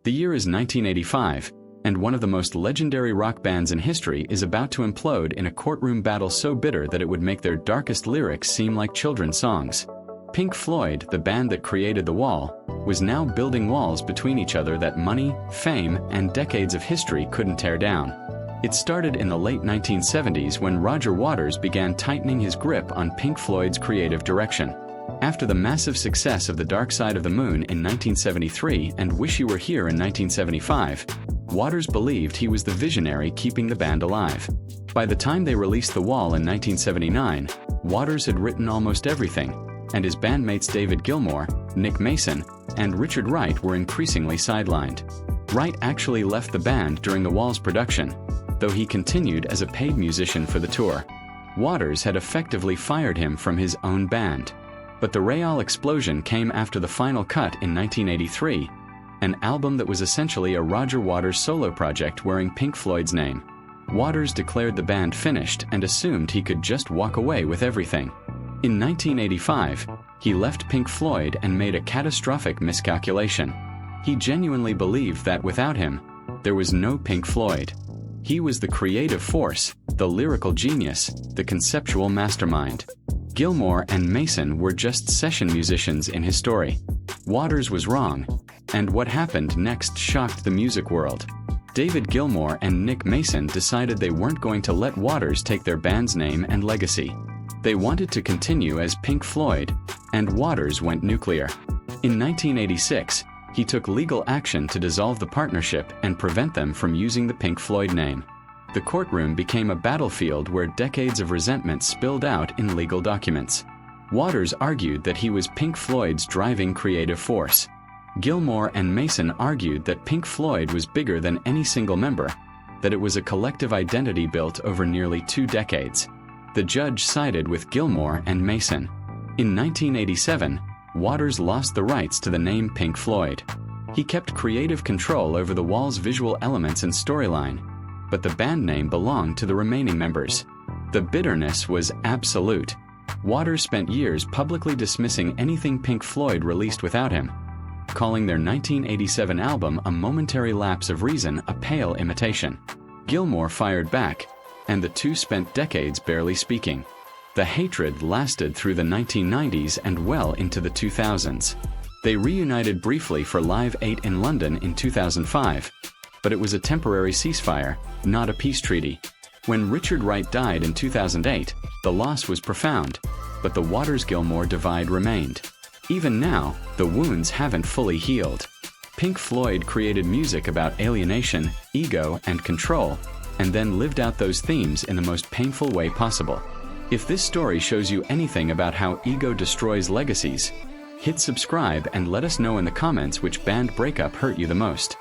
The year is 1985, and one of the most legendary rock bands in history is about to implode in a courtroom battle so bitter that it would make their darkest lyrics seem like children's songs. Pink Floyd, the band that created The Wall, was now building walls between each other that money, fame, and decades of history couldn't tear down. It started in the late 1970s when Roger Waters began tightening his grip on Pink Floyd's creative direction. After the massive success of The Dark Side of the Moon in 1973 and Wish You Were Here in 1975, Waters believed he was the visionary keeping the band alive. By the time they released The Wall in 1979, Waters had written almost everything, and his bandmates David Gilmour, Nick Mason, and Richard Wright were increasingly sidelined. Wright actually left the band during The Wall's production, though he continued as a paid musician for the tour. Waters had effectively fired him from his own band. But the Real explosion came after the final cut in 1983, an album that was essentially a Roger Waters solo project wearing Pink Floyd's name. Waters declared the band finished and assumed he could just walk away with everything. In 1985, he left Pink Floyd and made a catastrophic miscalculation. He genuinely believed that without him, there was no Pink Floyd. He was the creative force, the lyrical genius, the conceptual mastermind. Gilmour and Mason were just session musicians in his story. Waters was wrong, and what happened next shocked the music world. David Gilmour and Nick Mason decided they weren't going to let Waters take their band's name and legacy. They wanted to continue as Pink Floyd, and Waters went nuclear. In 1986, he took legal action to dissolve the partnership and prevent them from using the Pink Floyd name. The courtroom became a battlefield where decades of resentment spilled out in legal documents. Waters argued that he was Pink Floyd's driving creative force. Gilmour and Mason argued that Pink Floyd was bigger than any single member, that it was a collective identity built over nearly 2 decades. The judge sided with Gilmour and Mason. In 1987, Waters lost the rights to the name Pink Floyd. He kept creative control over The Wall's visual elements and storyline, but the band name belonged to the remaining members. The bitterness was absolute. Waters spent years publicly dismissing anything Pink Floyd released without him, calling their 1987 album a momentary lapse of reason, a pale imitation. Gilmour fired back, and the two spent decades barely speaking. The hatred lasted through the 1990s and well into the 2000s. They reunited briefly for Live 8 in London in 2005, but it was a temporary ceasefire, not a peace treaty. When Richard Wright died in 2008, the loss was profound, but the Waters-Gilmour divide remained. Even now, the wounds haven't fully healed. Pink Floyd created music about alienation, ego, and control, and then lived out those themes in the most painful way possible. If this story shows you anything about how ego destroys legacies, hit subscribe and let us know in the comments which band breakup hurt you the most.